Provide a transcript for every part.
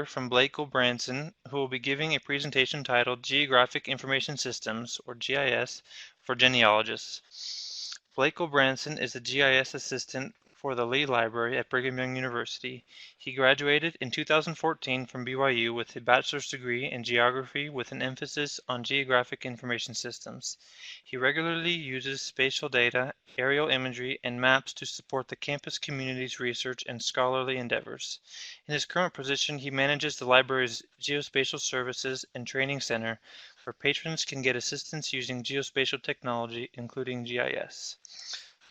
from Blake Gulbransen, who will be giving a presentation titled Geographic Information Systems, or GIS, for genealogists. Blake Gulbransen is a GIS assistant for the Lee Library at Brigham Young University. He graduated in 2014 from BYU with a bachelor's degree in geography with an emphasis on geographic information systems. He regularly uses spatial data, aerial imagery, and maps to support the campus community's research and scholarly endeavors. In his current position, he manages the library's Geospatial Services and Training Center, where patrons can get assistance using geospatial technology, including GIS.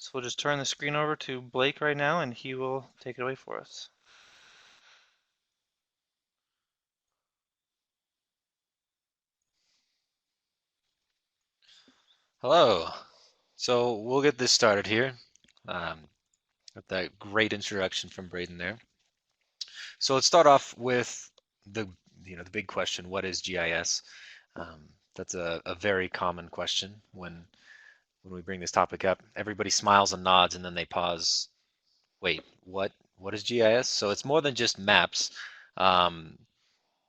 So we'll just turn the screen over to Blake right now, and he will take it away for us. Hello. So we'll get this started here with that great introduction from Braden there. So let's start off with the the big question: what is GIS? That's a very common question when we bring this topic up. Everybody smiles and nods, and then they pause. Wait, what? What is GIS? So it's more than just maps. Um,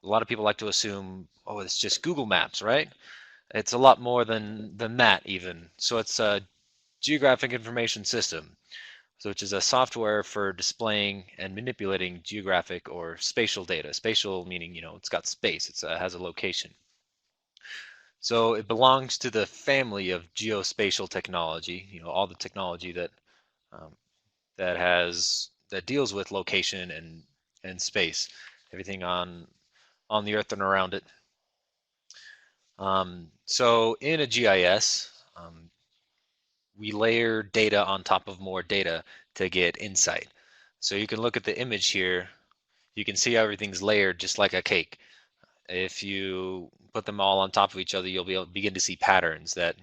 a lot of people like to assume, oh, it's just Google Maps, right? It's a lot more than that even. So it's a Geographic Information System, so which is a software for displaying and manipulating geographic or spatial data. Spatial meaning, it's got space, it has a location. So it belongs to the family of geospatial technology, all the technology um, that deals with location and space, everything on the earth and around it. So in a GIS, we layer data on top of more data to get insight. So you can look at the image here. You can see everything's layered just like a cake. If you put them all on top of each other, you'll be able to begin to see patterns that,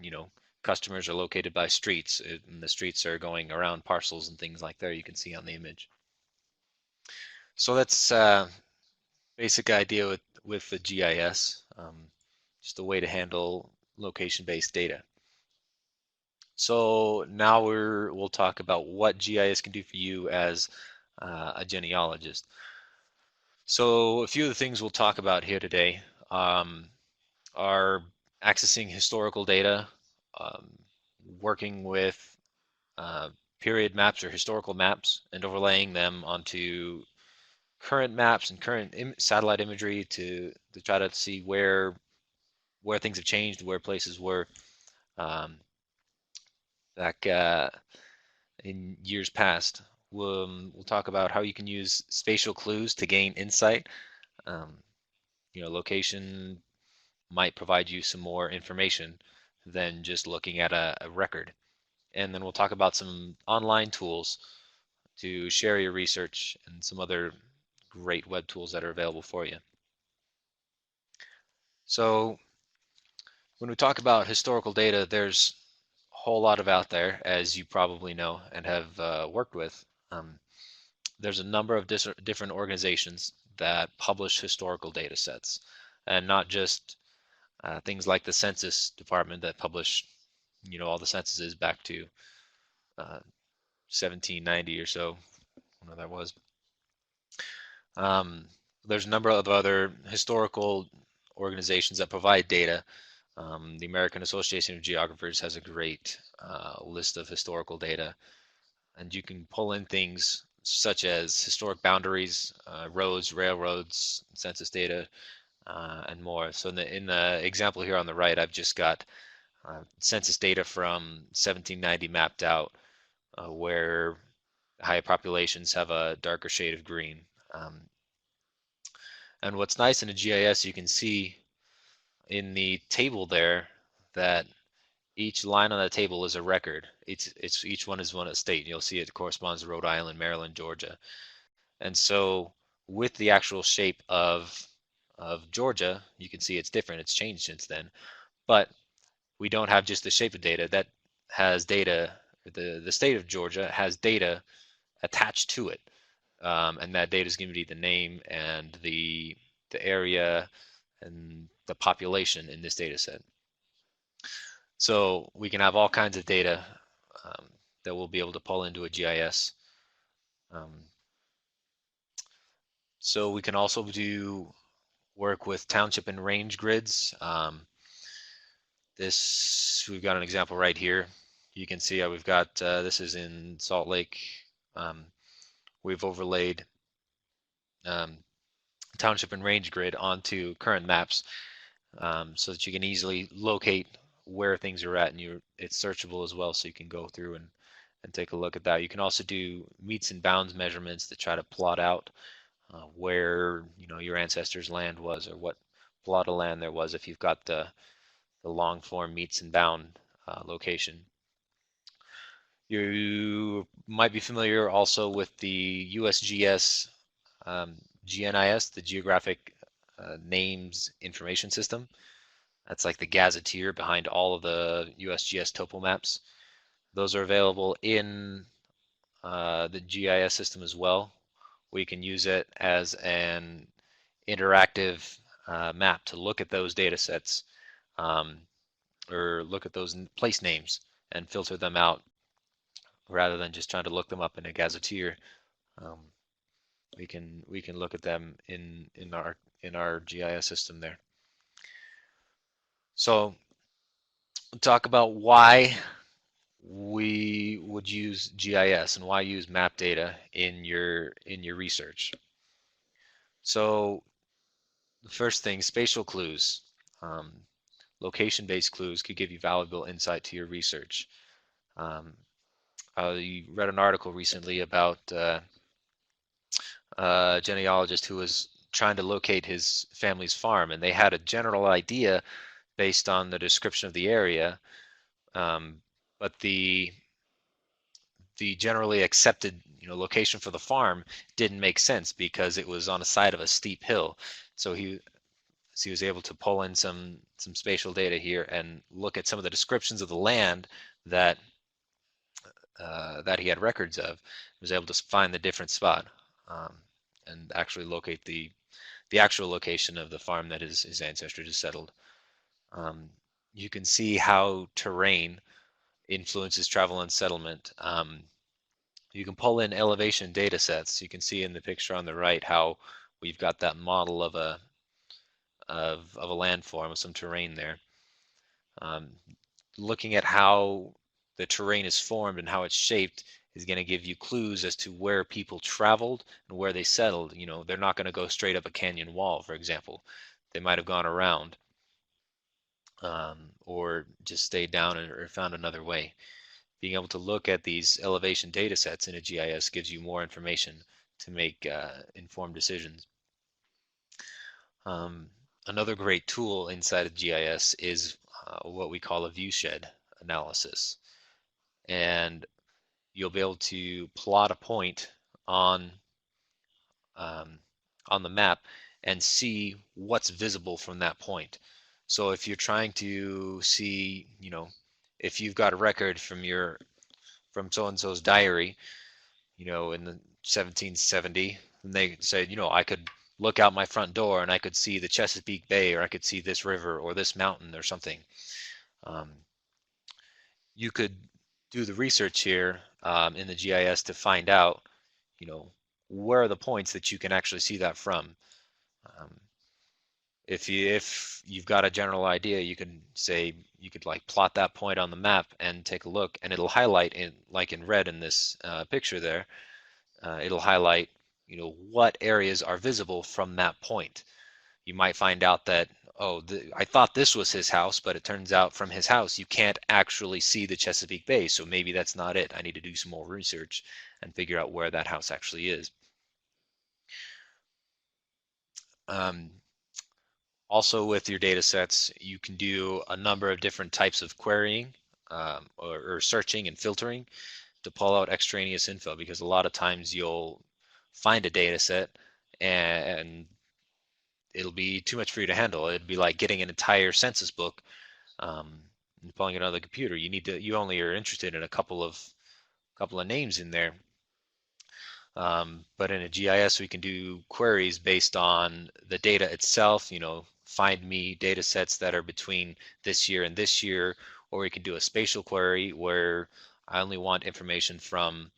customers are located by streets, and the streets are going around parcels and things like that you can see on the image. So that's basic idea with the GIS, just a way to handle location-based data. So now we'll talk about what GIS can do for you as a genealogist. So a few of the things we'll talk about here today are accessing historical data, um, working with period maps or historical maps, and overlaying them onto current maps and current satellite imagery to try to see where things have changed, where places were um, back in years past. We'll talk about how you can use spatial clues to gain insight. Um, location might provide you some more information than just looking at a record. And then we'll talk about some online tools to share your research and some other great web tools that are available for you. So when we talk about historical data, there's a whole lot of out there, as you probably know and have worked with. There's a number of different organizations that publish historical data sets, and not just things like the Census Department that publish, all the censuses back to 1790 or so, when that was. There's a number of other historical organizations that provide data. The American Association of Geographers has a great list of historical data, and you can pull in things such as historic boundaries, roads, railroads, census data, and more. So in the example here on the right, I've just got census data from 1790 mapped out, where high populations have a darker shade of green. And what's nice in a GIS, you can see in the table there that each line on the table is a record. Each one is one a state. You'll see it corresponds to Rhode Island, Maryland, Georgia. And so with the actual shape of Georgia, you can see it's different. It's changed since then. But we don't have just the shape of data. That has data, the state of Georgia has data attached to it. And that data is going to be the name and the area and the population in this data set. So we can have all kinds of data that we'll be able to pull into a GIS. So we can also do work with township and range grids. We've got an example right here. You can see how we've got, this is in Salt Lake. Um, we've overlaid um, township and range grid onto current maps so that you can easily locate where things are at, and it's searchable as well, so you can go through and take a look at that. You can also do meets and bounds measurements to try to plot out where your ancestors' land was, or what plot of land there was if you've got the long form meets and bound location. You might be familiar also with the USGS GNIS, the Geographic Names Information System. That's like the gazetteer behind all of the USGS topo maps. Those are available in the GIS system as well. We can use it as an interactive map to look at those data sets um, or look at those place names and filter them out rather than just trying to look them up in a gazetteer. Um, we can look at them in our GIS system there. So talk about why we would use GIS and why use map data in your research. So the first thing, spatial clues. Um, Location-based clues could give you valuable insight to your research. You read an article recently about a genealogist who was trying to locate his family's farm, and they had a general idea based on the description of the area, but the generally accepted location for the farm didn't make sense because it was on the side of a steep hill. So he was able to pull in some spatial data here and look at some of the descriptions of the land that that he had records of. He was able to find the different spot um, and actually locate the actual location of the farm that his ancestors had settled. Um, you can see how terrain influences travel and settlement. You can pull in elevation data sets. You can see in the picture on the right how we've got that model of a landform with some terrain there. Um, Looking at how the terrain is formed and how it's shaped is going to give you clues as to where people traveled and where they settled. They're not going to go straight up a canyon wall, for example. They might have gone around or just stayed down or found another way. Being able to look at these elevation data sets in a GIS gives you more information to make informed decisions. Another great tool inside of GIS is what we call a viewshed analysis. And you'll be able to plot a point um, on the map and see what's visible from that point. So if you're trying to see, if you've got a record from so and so's diary, in the 1770, and they said, I could look out my front door and I could see the Chesapeake Bay, or I could see this river or this mountain or something. Um, you could do the research here in the GIS to find out, you know, where are the points that you can actually see that from. Um, if you've got a general idea, you could like plot that point on the map and take a look, and it'll highlight in like in red in this picture there. It'll highlight, what areas are visible from that point. You might find out that, oh, I thought this was his house, but it turns out from his house you can't actually see the Chesapeake Bay, so maybe that's not it. I need to do some more research and figure out where that house actually is. Um, Also with your data sets, you can do a number of different types of querying or searching and filtering to pull out extraneous info, because a lot of times you'll find a data set and it'll be too much for you to handle. It'd be like getting an entire census book and pulling it out of the computer. You only are interested in a couple of names in there. But in a GIS, we can do queries based on the data itself, find me data sets that are between this year and this year, or we can do a spatial query where I only want information from,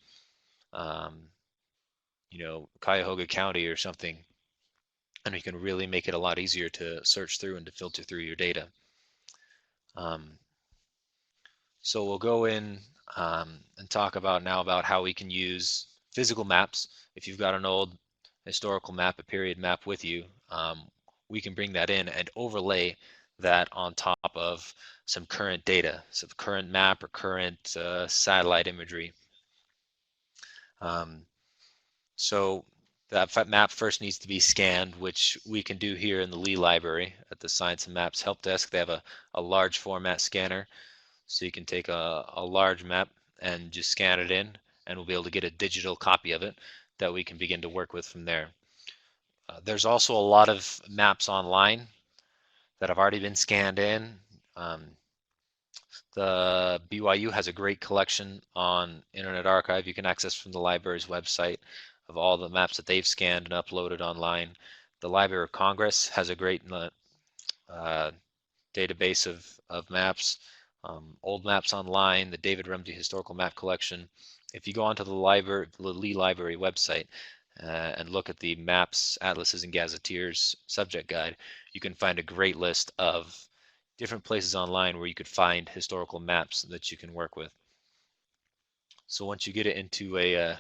Cuyahoga County or something. and we can really make it a lot easier to search through and to filter through your data. So we'll go in and talk about now about how we can use physical maps. If you've got an old historical map, a period map with you, we can bring that in and overlay that on top of some current data, some current map or current satellite imagery. So that map first needs to be scanned, which we can do here in the Lee Library at the Science and Maps Help Desk. They have a large format scanner, so you can take a large map and just scan it in, and we'll be able to get a digital copy of it that we can begin to work with from there. There's also a lot of maps online that have already been scanned in. The BYU has a great collection on Internet Archive you can access from the library's website of all the maps that they've scanned and uploaded online. The Library of Congress has a great database of maps, old maps online, the David Rumsey Historical Map Collection. If you go onto the Lee Library website and look at the Maps, Atlases, and Gazetteers subject guide, you can find a great list of different places online where you could find historical maps that you can work with. So once you get it into a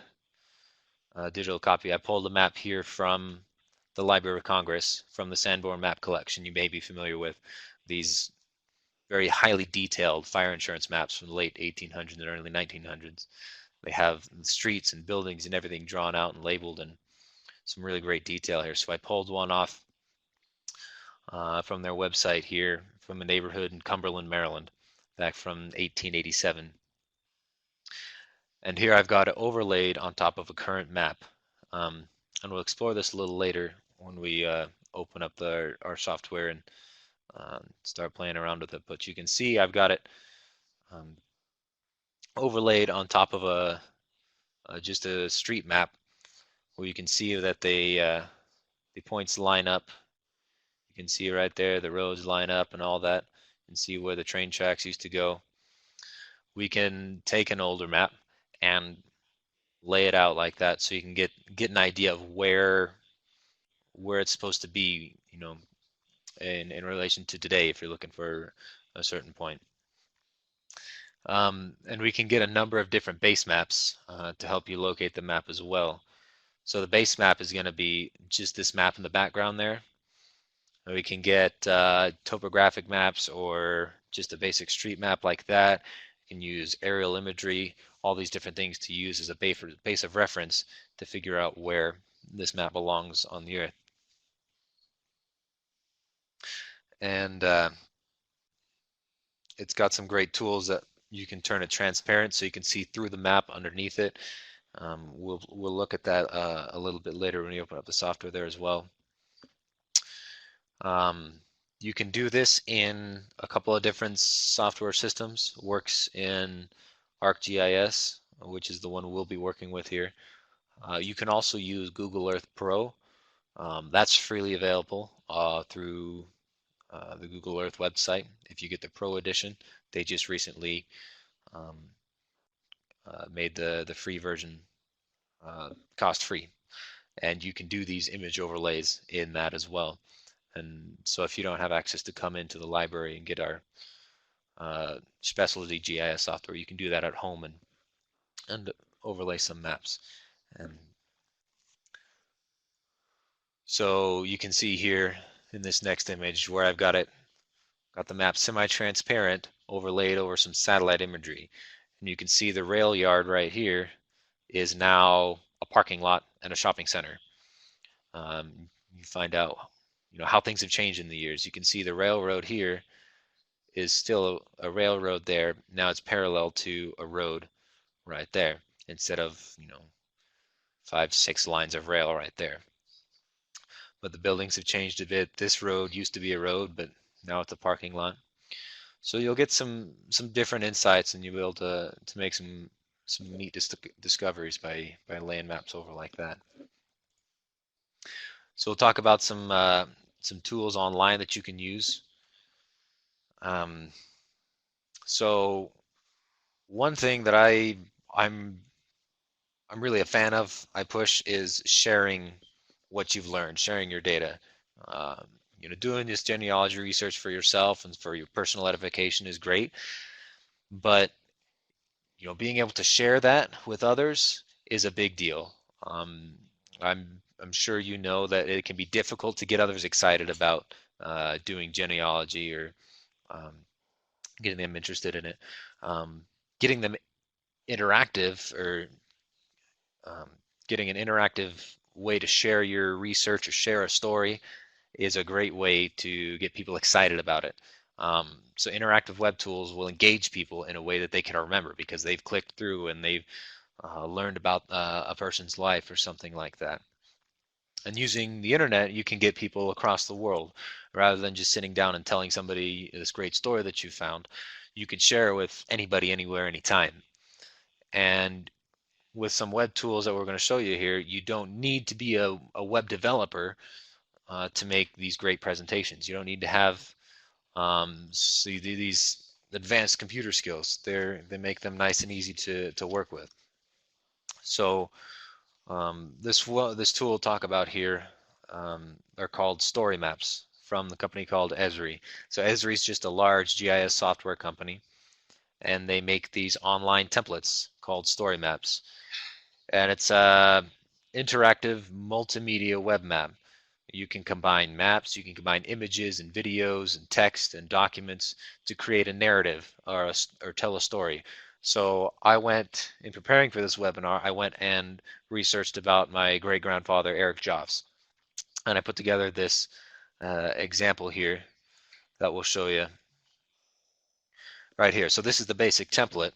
digital copy, I pulled a map here from the Library of Congress from the Sanborn Map Collection. You may be familiar with these very highly detailed fire insurance maps from the late 1800s and early 1900s. They have the streets and buildings and everything drawn out and labeled, and some really great detail here. So I pulled one off from their website here from a neighborhood in Cumberland, Maryland, back from 1887. And here I've got it overlaid on top of a current map. And we'll explore this a little later when we open up our software and start playing around with it. But you can see I've got it overlaid on top of just a street map where you can see that the points line up. You can see right there the roads line up and all that, and see where the train tracks used to go. We can take an older map and lay it out like that so you can get an idea of where it's supposed to be, in relation to today if you're looking for a certain point. And we can get a number of different base maps to help you locate the map as well. So the base map is going to be just this map in the background there. We can get topographic maps or just a basic street map like that. You can use aerial imagery, all these different things to use as a base of reference to figure out where this map belongs on the Earth. And it's got some great tools that you can turn it transparent so you can see through the map underneath it. We'll look at that a little bit later when we open up the software there as well. You can do this in a couple of different software systems. Works in ArcGIS, which is the one we'll be working with here. You can also use Google Earth Pro. That's freely available through the Google Earth website. If you get the Pro edition, they just recently made the free version cost-free, and you can do these image overlays in that as well. And so if you don't have access to come into the library and get our specialty GIS software, you can do that at home and overlay some maps. And so you can see here in this next image where I've got the map semi-transparent overlaid over some satellite imagery. And you can see the rail yard right here is now a parking lot and a shopping center. You find out how things have changed in the years. You can see the railroad here is still a railroad there. Now it's parallel to a road right there instead of 5, 6 lines of rail right there. But the buildings have changed a bit. This road used to be a road, but now it's a parking lot. So you'll get some different insights, and you'll be able to make some neat discoveries by laying maps over like that. So we'll talk about some tools online that you can use. So one thing that I'm really a fan of, I push, is sharing what you've learned, sharing your data. Um, doing this genealogy research for yourself and for your personal edification is great, but being able to share that with others is a big deal. Um, I'm sure you know that it can be difficult to get others excited about doing genealogy or um, getting them interested in it. Getting them interactive or um, getting an interactive way to share your research or share a story is a great way to get people excited about it. So interactive web tools will engage people in a way that they can remember because they've clicked through and they've learned about a person's life or something like that. And using the internet, you can get people across the world rather than just sitting down and telling somebody this great story that you found. You can share it with anybody, anywhere, anytime. And with some web tools that we're going to show you here, you don't need to be a web developer to make these great presentations. You don't need to have these advanced computer skills. They make them nice and easy to work with. So this tool we'll talk about here are called story maps from the company called Esri. So Esri is just a large GIS software company, and they make these online templates called story maps. And it's a interactive multimedia web map. You can combine maps, you can combine images and videos and text and documents to create a narrative or tell a story. So I went, in preparing for this webinar, I went and researched about my great-grandfather, Eric Joffs. And I put together this example here that we'll show you right here. So this is the basic template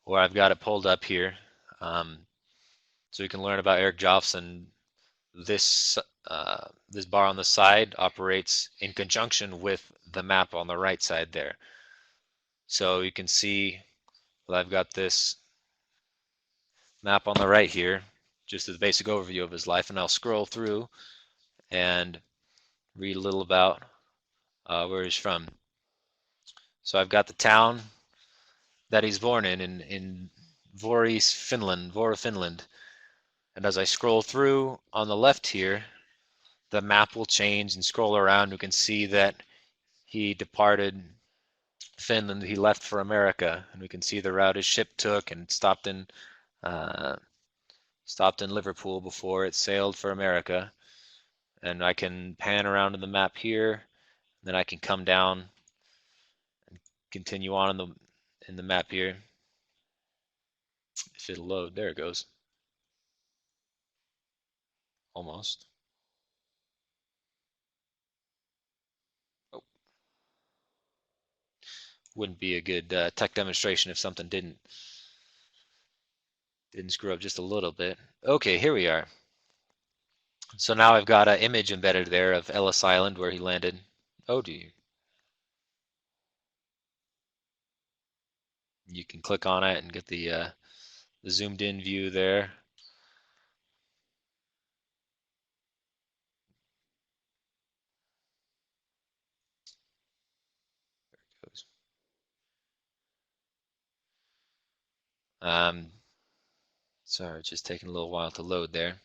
where I've got it pulled up here. So you can learn about Eric Joffs, and this bar on the side operates in conjunction with the map on the right side there. So you can see that I've got this map on the right here, just a basic overview of his life, and I'll scroll through and read a little about where he's from. So I've got the town that he's born in Vora, Finland. And as I scroll through on the left here, the map will change and scroll around. You can see that he departed Finland. He left for America, and we can see the route his ship took and uh, stopped in Liverpool before it sailed for America. And I can pan around in the map here, then I can come down and continue on in the map here. If it'll load, there it goes. Almost. Oh, wouldn't be a good tech demonstration if something didn't screw up just a little bit. Okay, here we are. So now I've got an image embedded there of Ellis Island where he landed. Oh, do you can click on it and get the zoomed in view there. Um, sorry, it's just taking a little while to load there.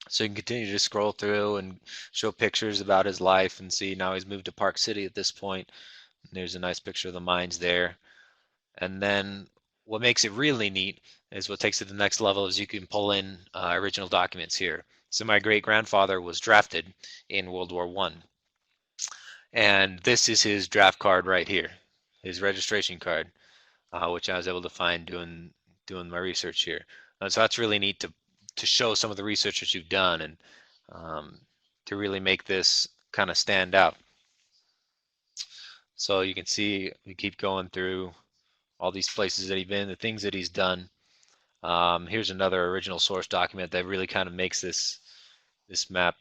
So you can continue to scroll through and show pictures about his life and see now he's moved to Park City at this point. There's a nice picture of the mines there. And then what makes it really neat is what takes it to the next level is you can pull in original documents here. So my great grandfather was drafted in World War One, and this is his draft card right here, his registration card, which I was able to find doing my research here. So that's really neat to show some of the research that you've done and to really make this kind of stand out. So you can see we keep going through all these places that he's been, the things that he's done. Here's another original source document that really kind of makes this map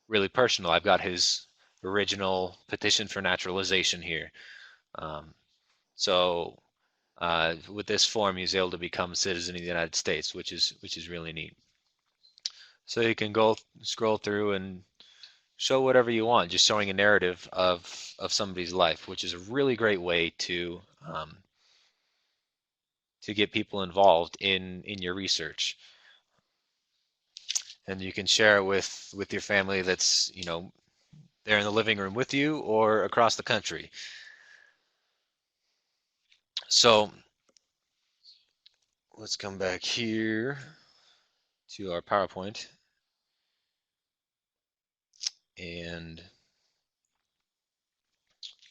really personal. I've got his original petition for naturalization here. Um, so with this form, he's able to become a citizen of the United States, which is really neat. So you can go scroll through and show whatever you want, just showing a narrative of somebody's life, which is a really great way to get people involved in your research. and you can share it with your family that's, there in the living room with you or across the country. So let's come back here to our PowerPoint, and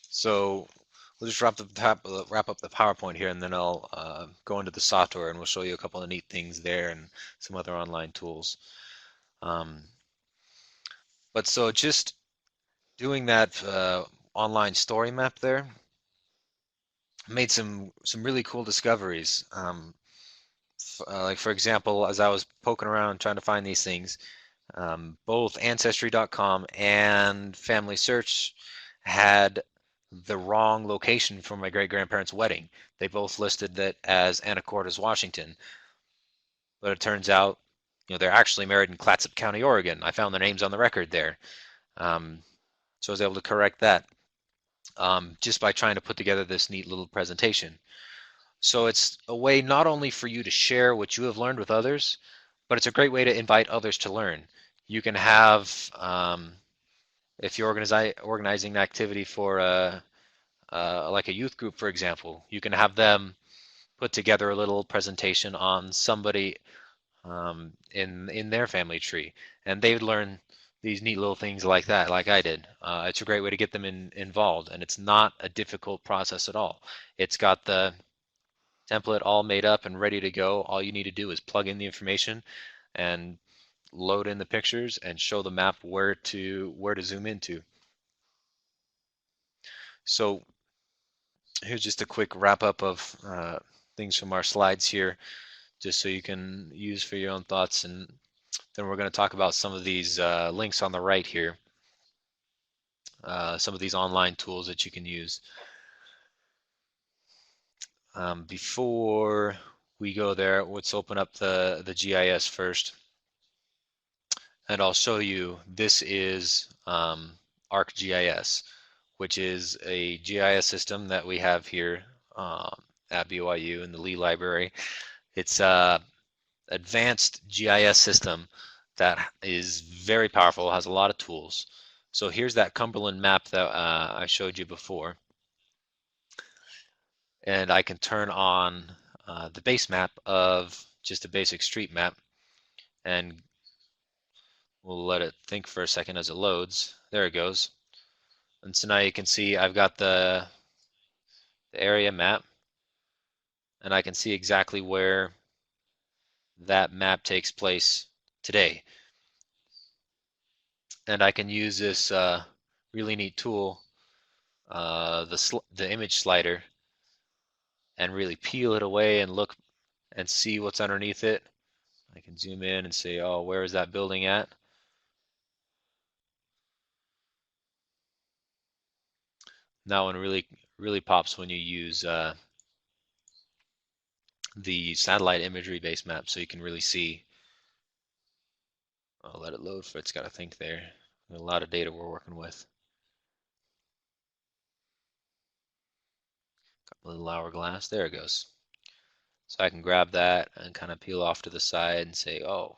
so we'll just wrap up the PowerPoint here, and then I'll go into the software, and we'll show you a couple of neat things there and some other online tools. Um, but so just doing that online story map there made some really cool discoveries. Like for example, as I was poking around trying to find these things, both Ancestry.com and Family Search had the wrong location for my great grandparents' wedding. They both listed that as Anacortes, Washington, but it turns out, they're actually married in Clatsop County, Oregon. I found their names on the record there, so I was able to correct that just by trying to put together this neat little presentation. So it's a way not only for you to share what you have learned with others, but it's a great way to invite others to learn. You can have, if you're organizing an activity for like a youth group, for example, you can have them put together a little presentation on somebody in their family tree, and they would learn these neat little things like that, like I did. It's a great way to get them involved, and it's not a difficult process at all. It's got the template all made up and ready to go. All you need to do is plug in the information and load in the pictures and show the map where to zoom into. So here's just a quick wrap up of things from our slides here, just so you can use for your own thoughts. And then we're going to talk about some of these links on the right here, some of these online tools that you can use. Before we go there, let's open up the GIS first. And I'll show you, this is ArcGIS, which is a GIS system that we have here at BYU in the Lee Library. It's an advanced GIS system that is very powerful, has a lot of tools. So here's that Cumberland map that I showed you before. And I can turn on the base map of just a basic street map, and we'll let it think for a second as it loads. There it goes. And so now you can see I've got the area map, and I can see exactly where that map takes place today. And I can use this really neat tool, the image slider, and really peel it away and look and see what's underneath it. I can zoom in and say, oh, where is that building at? That one really pops when you use the satellite imagery based map, so you can really see. I'll let it load for it's got to think there. There's a lot of data we're working with. Got a little hourglass. There it goes. So I can grab that and kind of peel off to the side and say, oh,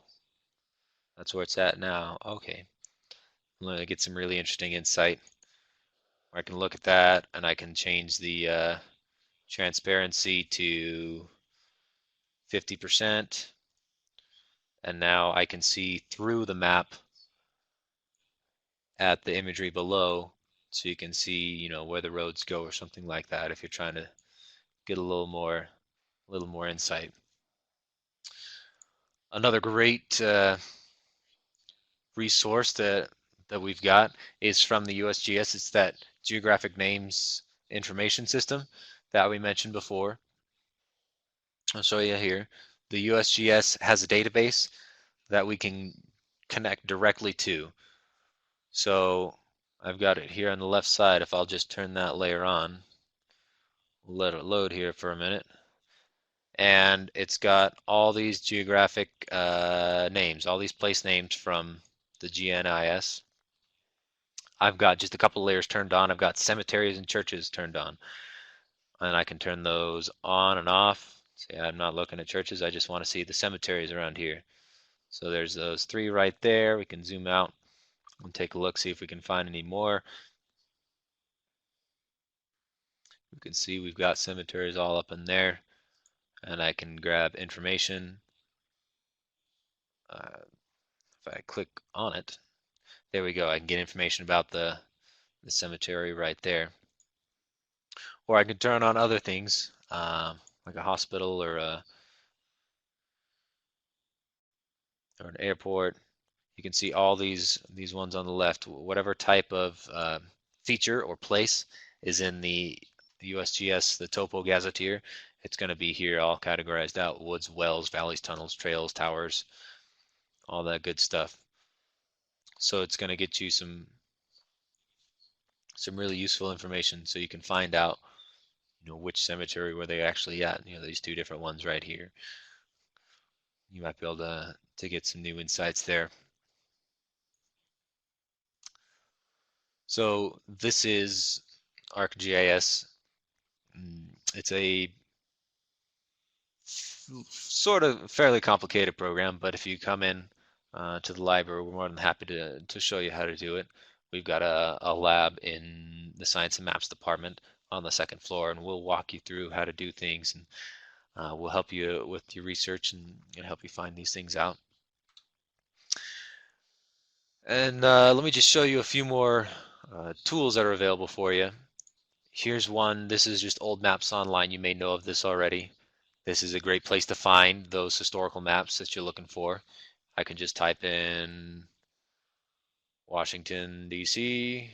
that's where it's at now. Okay. I'm going to get some really interesting insight. I can look at that and I can change the transparency to 50%. And now I can see through the map at the imagery below, so you can see, where the roads go or something like that if you're trying to get a little more insight. Another great resource that we've got is from the USGS. It's that Geographic Names Information System that we mentioned before. I'll show you here. The USGS has a database that we can connect directly to. So I've got it here on the left side. If I'll just turn that layer on, we'll let it load here for a minute. And it's got all these geographic names, all these place names from the GNIS. I've got just a couple layers turned on. I've got cemeteries and churches turned on. And I can turn those on and off. Say I'm not looking at churches, I just want to see the cemeteries around here. So there's those three right there. We can zoom out and take a look, see if we can find any more. You can see we've got cemeteries all up in there, and I can grab information. If I click on it, there we go. I can get information about the cemetery right there. Or I can turn on other things, like a hospital or an airport. You can see all these ones on the left. Whatever type of feature or place is in the USGS, the Topo Gazetteer, it's going to be here all categorized out: woods, wells, valleys, tunnels, trails, towers, all that good stuff. So it's going to get you some really useful information, so you can find out, which cemetery were they actually at. These two different ones right here. You might be able to get some new insights there. So this is ArcGIS. It's a sort of fairly complicated program, but if you come in to the library, we're more than happy to show you how to do it. We've got a lab in the Science and Maps department on the second floor, and we'll walk you through how to do things, and we'll help you with your research and help you find these things out. And let me just show you a few more tools that are available for you. Here's one. This is just old maps online. You may know of this already. This is a great place to find those historical maps that you're looking for. I can just type in Washington, D.C.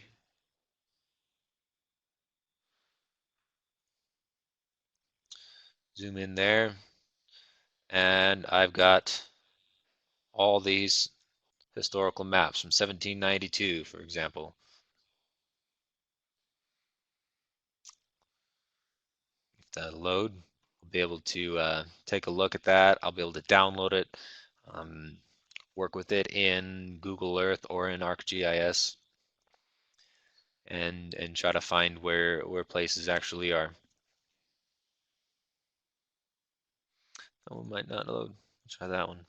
Zoom in there, and I've got all these historical maps from 1792, for example. If that load, I'll be able to take a look at that. I'll be able to download it, um, work with it in Google Earth or in ArcGIS, and try to find where places actually are. That one might not load. Let's try that one.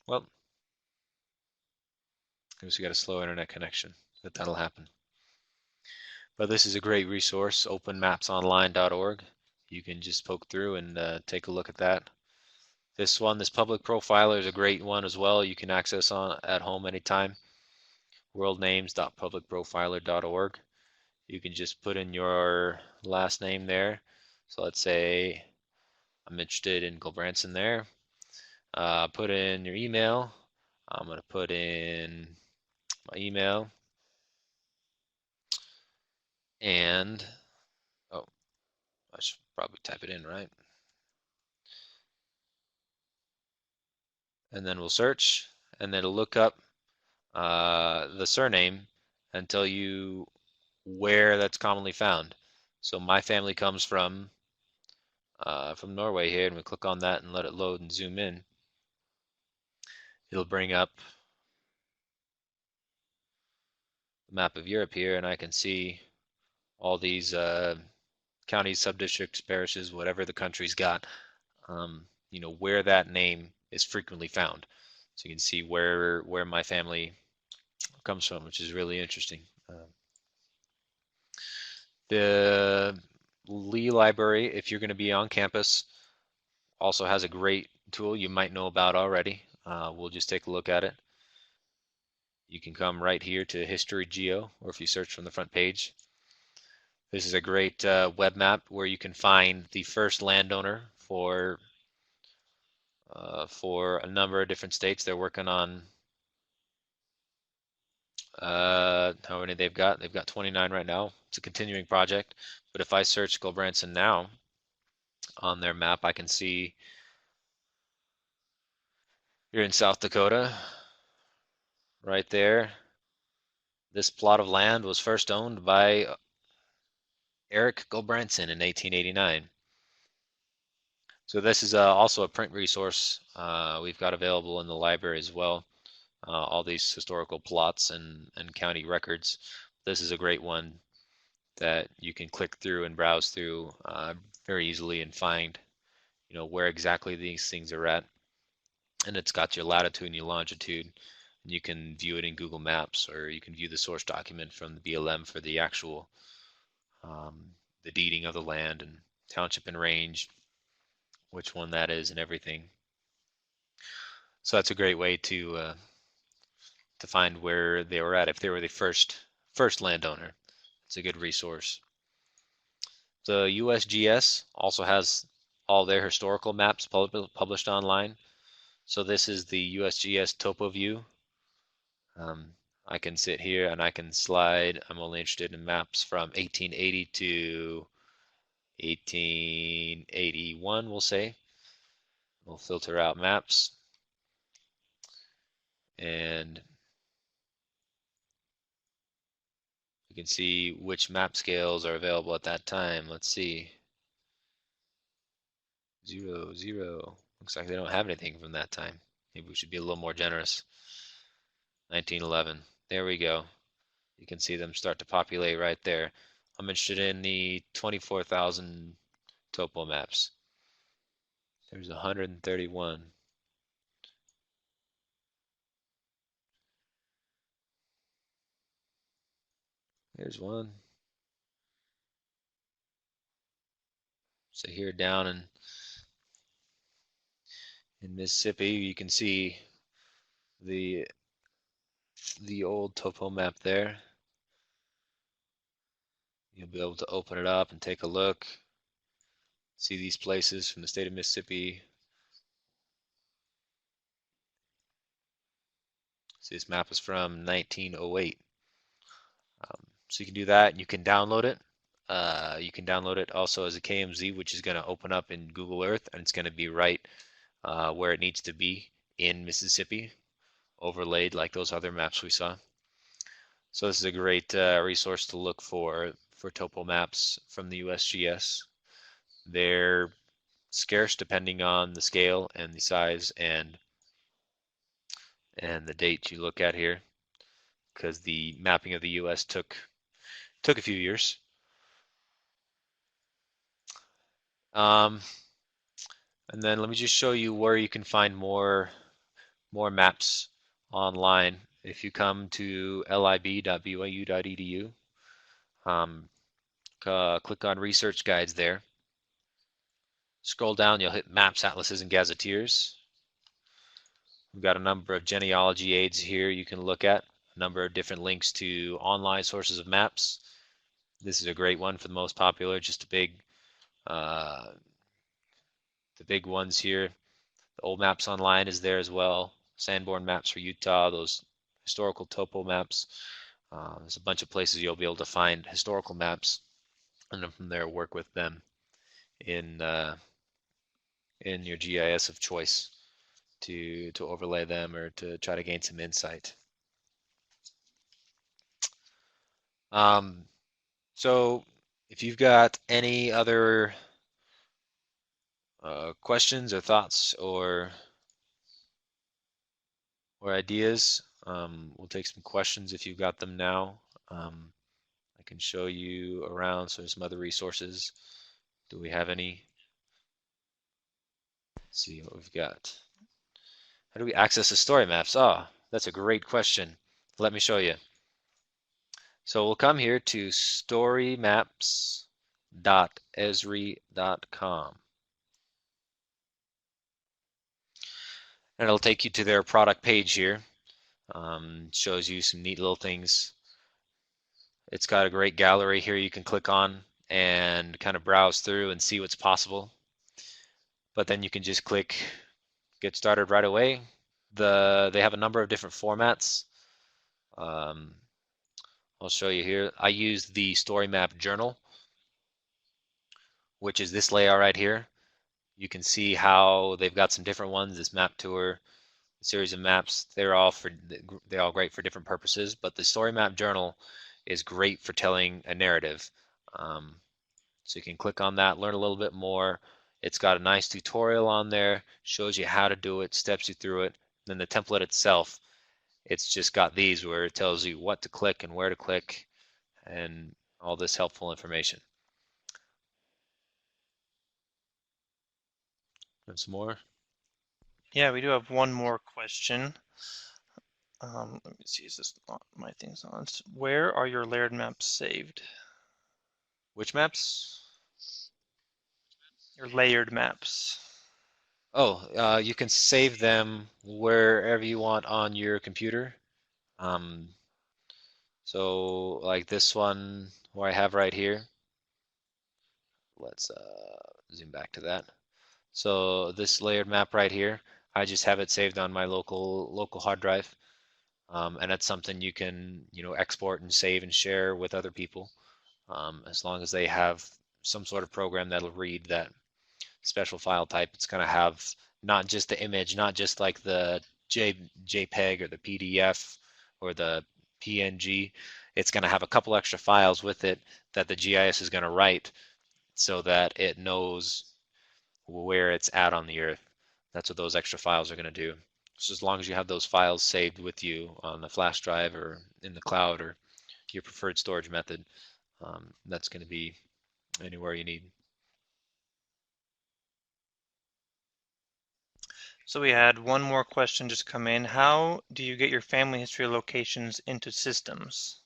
Well, I guess we got a slow internet connection. That'll happen. But this is a great resource, openmapsonline.org. You can just poke through and take a look at that. This public profiler is a great one as well. You can access on at home anytime. worldnames.publicprofiler.org. You can just put in your last name there. So let's say I'm interested in Gulbransen there. Put in your email. I'm going to put in my email. And, oh, I should probably type it in, right? And then we'll search, and then it'll look up the surname and tell you where that's commonly found. So my family comes from Norway here, and we click on that and let it load and zoom in. It'll bring up the map of Europe here, and I can see all these counties, subdistricts, parishes, whatever the country's got, where that name is frequently found. So you can see where my family comes from, which is really interesting. The Lee Library, if you're going to be on campus, also has a great tool you might know about already. We'll just take a look at it. You can come right here to History Geo, or if you search from the front page. This is a great web map where you can find the first landowner for a number of different states. They're working on how many they've got. They've got 29 right now. It's a continuing project. But if I search Gulbransen now on their map, I can see you're in South Dakota, right there. This plot of land was first owned by Eric Gulbransen in 1889. So this is also a print resource we've got available in the library as well. All these historical plots and county records. This is a great one that you can click through and browse through. very easily and find, where exactly these things are at. And it's got your latitude and your longitude. And you can view it in Google Maps, or you can view the source document from the BLM for the actual the deeding of the land and township and range, which one that is, and everything. So that's a great way to find where they were at if they were the first landowner. It's a good resource. The USGS also has all their historical maps published online. So this is the USGS topo view. I can sit here and I can slide. I'm only interested in maps from 1880 to 1881, we'll say. We'll filter out maps, and you can see which map scales are available at that time. Let's see. 0, 0. Looks like they don't have anything from that time. Maybe we should be a little more generous. 1911. There we go. You can see them start to populate right there. I'm interested in the 24,000 topo maps. There's 131. There's one. So here down in Mississippi, you can see the old topo map there. You'll be able to open it up and take a look. See these places from the state of Mississippi. See, this map is from 1908. So you can do that, and you can download it. You can download it also as a KMZ, which is going to open up in Google Earth, and it's going to be right where it needs to be in Mississippi, overlaid like those other maps we saw. So this is a great resource to look for topo maps from the USGS. They're scarce depending on the scale and the size and the date you look at here, because the mapping of the US took a few years. And then let me just show you where you can find more maps online. If you come to lib.byu.edu, click on research guides there. Scroll down, you'll hit maps, atlases, and gazetteers. We've got a number of genealogy aids here you can look at, a number of different links to online sources of maps. This is a great one for the most popular, just a big, the big ones here. The old maps online is there as well. Sanborn maps for Utah, those historical topo maps. There's a bunch of places you'll be able to find historical maps, and then from there work with them in your GIS of choice to overlay them or to try to gain some insight. So if you've got any other questions or thoughts or ideas, we'll take some questions if you've got them now. I can show you around, so there's some other resources. Do we have any? Let's see what we've got. How do we access the story maps? Ah, that's a great question. Let me show you. So we'll come here to storymaps.esri.com. And it'll take you to their product page here. Shows you some neat little things. It's got a great gallery here you can click on and kind of browse through and see what's possible. But then you can just click get started right away. They have a number of different formats. I'll show you here. I use the Story Map Journal, which is this layout right here. You can see how they've got some different ones. This map tour, series of maps. They're all great for different purposes. But the Story Map Journal is great for telling a narrative. So you can click on that, learn a little bit more. It's got a nice tutorial on there, shows you how to do it, steps you through it. Then the template itself, it's just got these where it tells you what to click and where to click and all this helpful information. And some more. Yeah, we do have one more question. Let me see, is this my thing's on? Where are your layered maps saved? Which maps? Your layered maps. Oh, you can save them wherever you want on your computer. Um, so like this one where I have right here. Let's zoom back to that. So this layered map right here, I just have it saved on my local hard drive. And that's something you can, export and save and share with other people, as long as they have some sort of program that'll read that special file type. It's going to have not just the image, not just like the JPEG or the PDF or the PNG. It's going to have a couple extra files with it that the GIS is going to write so that it knows where it's at on the earth. That's what those extra files are going to do. So as long as you have those files saved with you on the flash drive or in the cloud or your preferred storage method, that's going to be anywhere you need. So we had one more question just come in. How do you get your family history locations into systems?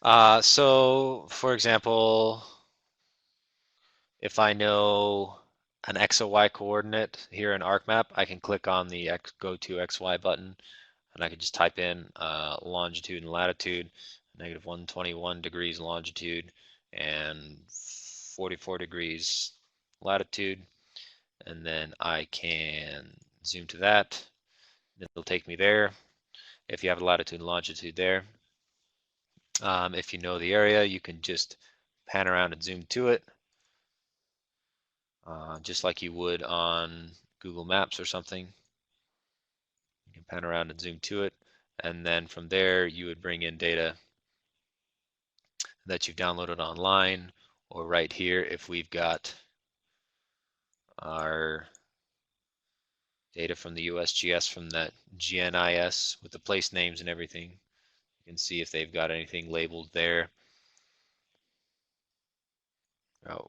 So for example, if I know an X or Y coordinate here in ArcMap, I can click on the go to XY button and I can just type in longitude and latitude, -121 degrees longitude and 44 degrees latitude, and then I can zoom to that. Then it'll take me there. If you have a latitude and longitude there, if you know the area, you can just pan around and zoom to it, just like you would on Google Maps or something. You can pan around and zoom to it, and then from there you would bring in data that you've downloaded online, or right here if we've got our data from the USGS from that GNIS with the place names and everything. You can see if they've got anything labeled there. Oh,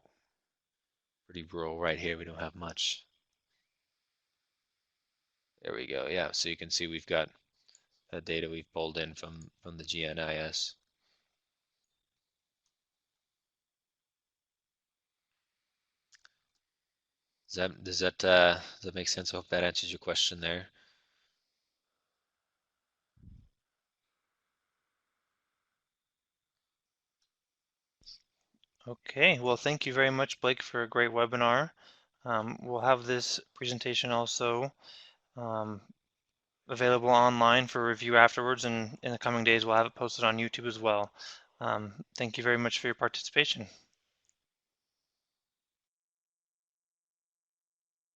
pretty rural right here. We don't have much. There we go. Yeah, so you can see we've got that data we've pulled in from the GNIS. Does that make sense? I hope that answers your question there. Okay, well, thank you very much, Blake, for a great webinar. We'll have this presentation also um, available online for review afterwards, and in the coming days, we'll have it posted on YouTube as well. Thank you very much for your participation.